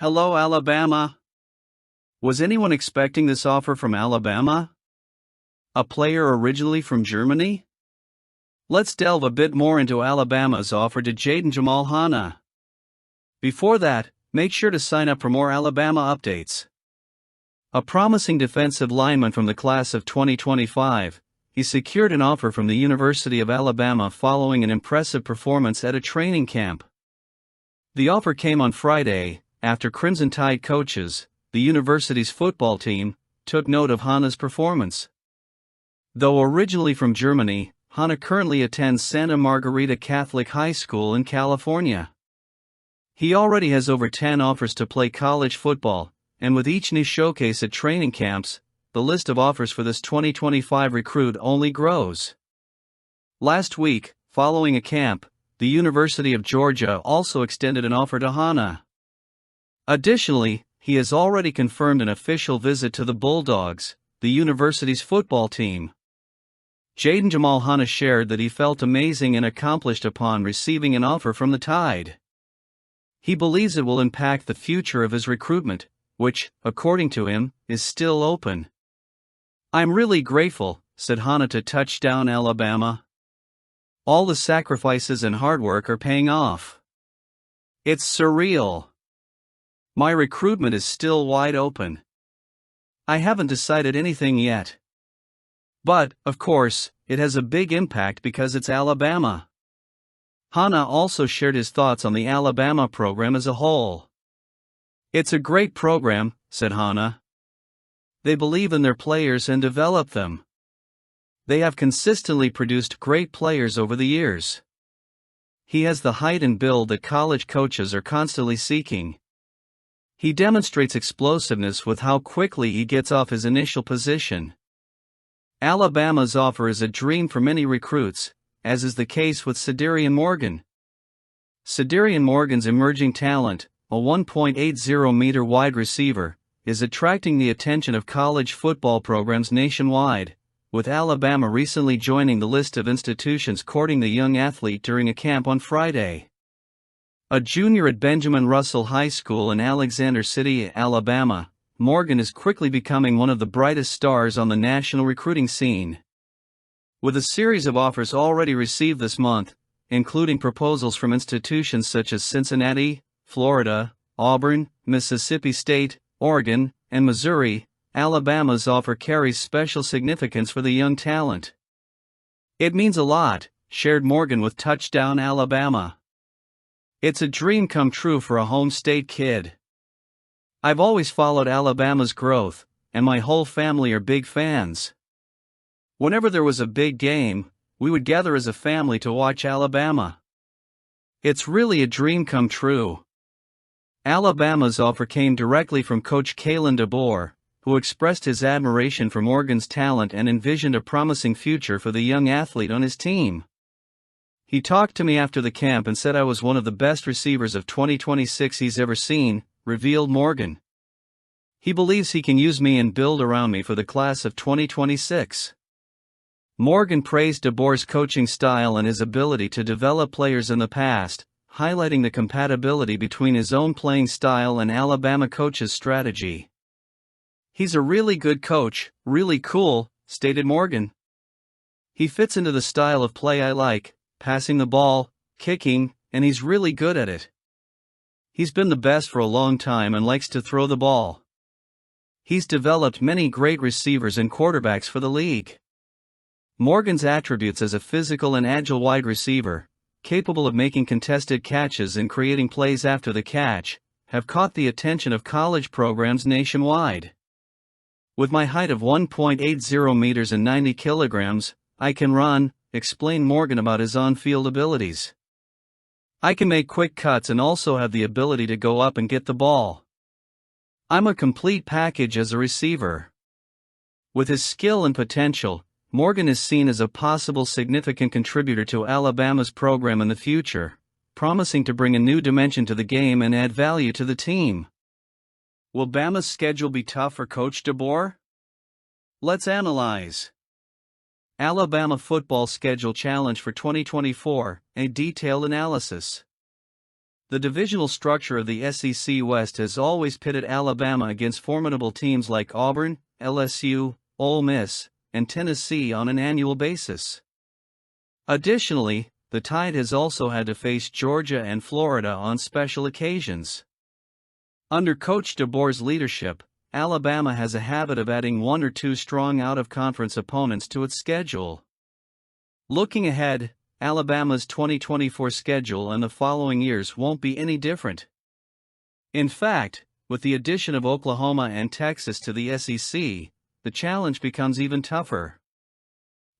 Hello, Alabama. Was anyone expecting this offer from Alabama? A player originally from Germany? Let's delve a bit more into Alabama's offer to Jaden Jamal Hanna. Before that, make sure to sign up for more Alabama updates. A promising defensive lineman from the class of 2025, he secured an offer from the University of Alabama following an impressive performance at a training camp. The offer came on Friday, after Crimson Tide coaches, the university's football team, took note of Hanna's performance. Though originally from Germany, Hanna currently attends Santa Margarita Catholic High School in California. He already has over 10 offers to play college football, and with each new showcase at training camps, the list of offers for this 2025 recruit only grows. Last week, following a camp, the University of Georgia also extended an offer to Hanna. Additionally, he has already confirmed an official visit to the Bulldogs, the university's football team. Jaden Jamal Hanna shared that he felt amazing and accomplished upon receiving an offer from the Tide. He believes it will impact the future of his recruitment, which, according to him, is still open. "I'm really grateful," said Hanna to Touchdown Alabama. "All the sacrifices and hard work are paying off. It's surreal. My recruitment is still wide open. I haven't decided anything yet. But, of course, it has a big impact because it's Alabama." Hanna also shared his thoughts on the Alabama program as a whole. "It's a great program," said Hanna. "They believe in their players and develop them. They have consistently produced great players over the years. He has the height and build that college coaches are constantly seeking. He demonstrates explosiveness with how quickly he gets off his initial position. Alabama's offer is a dream for many recruits, as is the case with Cedarian Morgan. Cedarian Morgan's emerging talent, a 1.80-meter wide receiver, is attracting the attention of college football programs nationwide, with Alabama recently joining the list of institutions courting the young athlete during a camp on Friday. A junior at Benjamin Russell High School in Alexander City, Alabama, Morgan is quickly becoming one of the brightest stars on the national recruiting scene. With a series of offers already received this month, including proposals from institutions such as Cincinnati, Florida, Auburn, Mississippi State, Oregon, and Missouri, Alabama's offer carries special significance for the young talent. "It means a lot," shared Morgan with Touchdown Alabama. "It's a dream come true for a home state kid. I've always followed Alabama's growth, and my whole family are big fans. Whenever there was a big game, we would gather as a family to watch Alabama. It's really a dream come true." Alabama's offer came directly from coach Kalen DeBoer, who expressed his admiration for Morgan's talent and envisioned a promising future for the young athlete on his team. "He talked to me after the camp and said I was one of the best receivers of 2026 he's ever seen," revealed Morgan. "He believes he can use me and build around me for the class of 2026. Morgan praised DeBoer's coaching style and his ability to develop players in the past, highlighting the compatibility between his own playing style and Alabama coach's strategy. "He's a really good coach, really cool," stated Morgan. "He fits into the style of play I like, passing the ball, kicking, and he's really good at it. He's been the best for a long time and likes to throw the ball. He's developed many great receivers and quarterbacks for the league." Morgan's attributes as a physical and agile wide receiver, capable of making contested catches and creating plays after the catch, have caught the attention of college programs nationwide. "With my height of 1.80 meters and 90 kilograms, I can run," explained Morgan about his on-field abilities. "I can make quick cuts and also have the ability to go up and get the ball. I'm a complete package as a receiver." With his skill and potential, Morgan is seen as a possible significant contributor to Alabama's program in the future, promising to bring a new dimension to the game and add value to the team. Will Bama's schedule be tough for Coach DeBoer? Let's analyze. Alabama football schedule challenge for 2024, a detailed analysis. The divisional structure of the SEC West has always pitted Alabama against formidable teams like Auburn, LSU, Ole Miss, and Tennessee on an annual basis. Additionally, the Tide has also had to face Georgia and Florida on special occasions. Under Coach DeBoer's leadership, Alabama has a habit of adding one or two strong out-of-conference opponents to its schedule. Looking ahead, Alabama's 2024 schedule and the following years won't be any different. In fact, with the addition of Oklahoma and Texas to the SEC, the challenge becomes even tougher.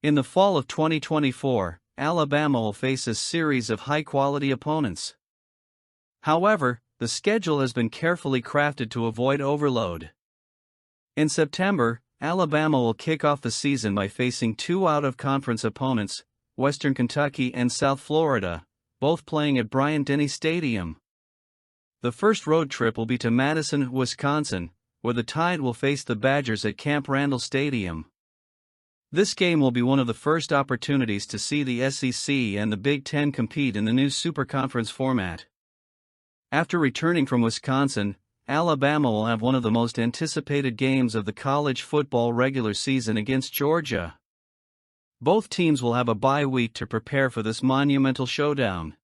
In the fall of 2024, Alabama will face a series of high-quality opponents. However, the schedule has been carefully crafted to avoid overload. In September, Alabama will kick off the season by facing two out-of-conference opponents, Western Kentucky and South Florida, both playing at Bryant-Denny Stadium. The first road trip will be to Madison, Wisconsin, where the Tide will face the Badgers at Camp Randall Stadium. This game will be one of the first opportunities to see the SEC and the Big Ten compete in the new Super Conference format. After returning from Wisconsin, Alabama will have one of the most anticipated games of the college football regular season against Georgia. Both teams will have a bye week to prepare for this monumental showdown.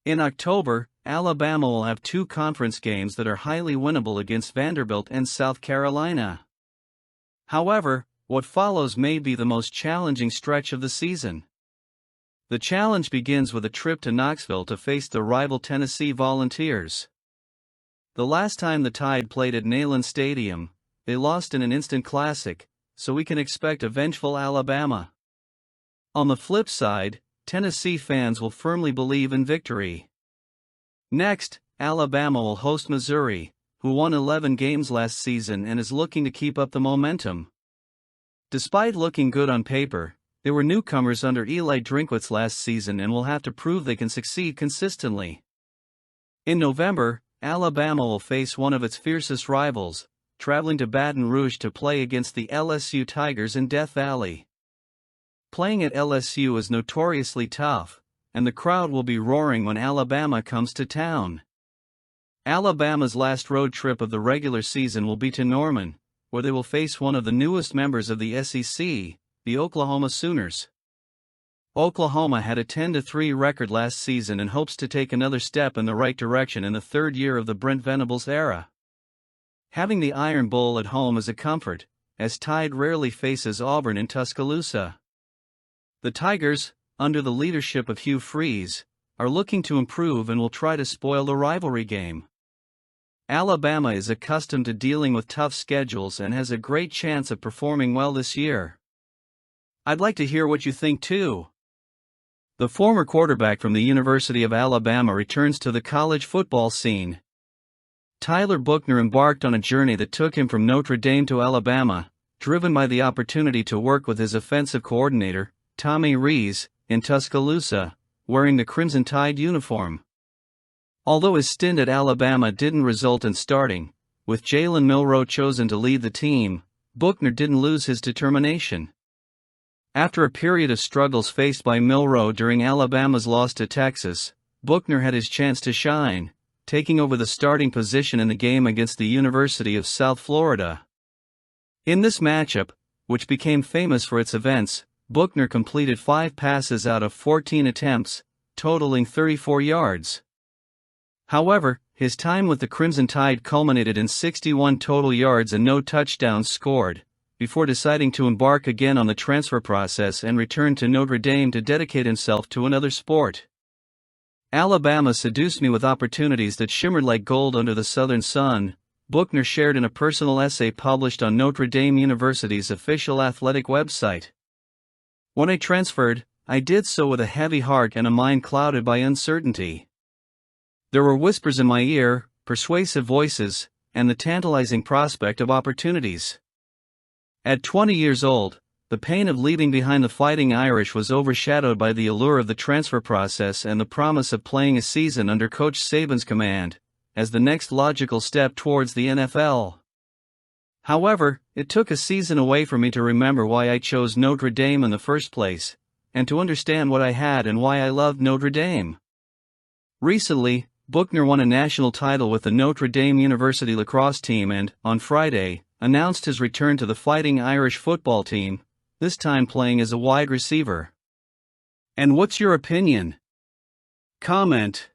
In October, Alabama will have two conference games that are highly winnable against Vanderbilt and South Carolina. However, what follows may be the most challenging stretch of the season. The challenge begins with a trip to Knoxville to face the rival Tennessee Volunteers. The last time the Tide played at Neyland Stadium, they lost in an instant classic, so we can expect a vengeful Alabama. On the flip side, Tennessee fans will firmly believe in victory. Next, Alabama will host Missouri, who won 11 games last season and is looking to keep up the momentum. Despite looking good on paper, they were newcomers under Eli Drinkwitz last season and will have to prove they can succeed consistently. In November, Alabama will face one of its fiercest rivals, traveling to Baton Rouge to play against the LSU Tigers in Death Valley. Playing at LSU is notoriously tough, and the crowd will be roaring when Alabama comes to town. Alabama's last road trip of the regular season will be to Norman, where they will face one of the newest members of the SEC, the Oklahoma Sooners. Oklahoma had a 10-3 record last season and hopes to take another step in the right direction in the third year of the Brent Venables era. Having the Iron Bowl at home is a comfort, as Tide rarely faces Auburn in Tuscaloosa. The Tigers, under the leadership of Hugh Freeze, are looking to improve and will try to spoil the rivalry game. Alabama is accustomed to dealing with tough schedules and has a great chance of performing well this year. I'd like to hear what you think too. The former quarterback from the University of Alabama returns to the college football scene. Tyler Buchner embarked on a journey that took him from Notre Dame to Alabama, driven by the opportunity to work with his offensive coordinator, Tommy Rees, in Tuscaloosa, wearing the Crimson Tide uniform. Although his stint at Alabama didn't result in starting, with Jalen Milroe chosen to lead the team, Buchner didn't lose his determination. After a period of struggles faced by Milroe during Alabama's loss to Texas, Buchner had his chance to shine, taking over the starting position in the game against the University of South Florida. In this matchup, which became famous for its events, Buchner completed 5 passes out of 14 attempts, totaling 34 yards. However, his time with the Crimson Tide culminated in 61 total yards and no touchdowns scored, before deciding to embark again on the transfer process and return to Notre Dame to dedicate himself to another sport. Alabama seduced me with opportunities that shimmered like gold under the southern sun, Buchner shared in a personal essay published on Notre Dame University's official athletic website. When I transferred, I did so with a heavy heart and a mind clouded by uncertainty. There were whispers in my ear, persuasive voices, and the tantalizing prospect of opportunities. At 20 years old, the pain of leaving behind the Fighting Irish was overshadowed by the allure of the transfer process and the promise of playing a season under Coach Saban's command, as the next logical step towards the NFL. However, it took a season away for me to remember why I chose Notre Dame in the first place, and to understand what I had and why I loved Notre Dame. Recently, Buchner won a national title with the Notre Dame University lacrosse team and, on Friday, announced his return to the Fighting Irish football team, this time playing as a wide receiver. And what's your opinion? Comment.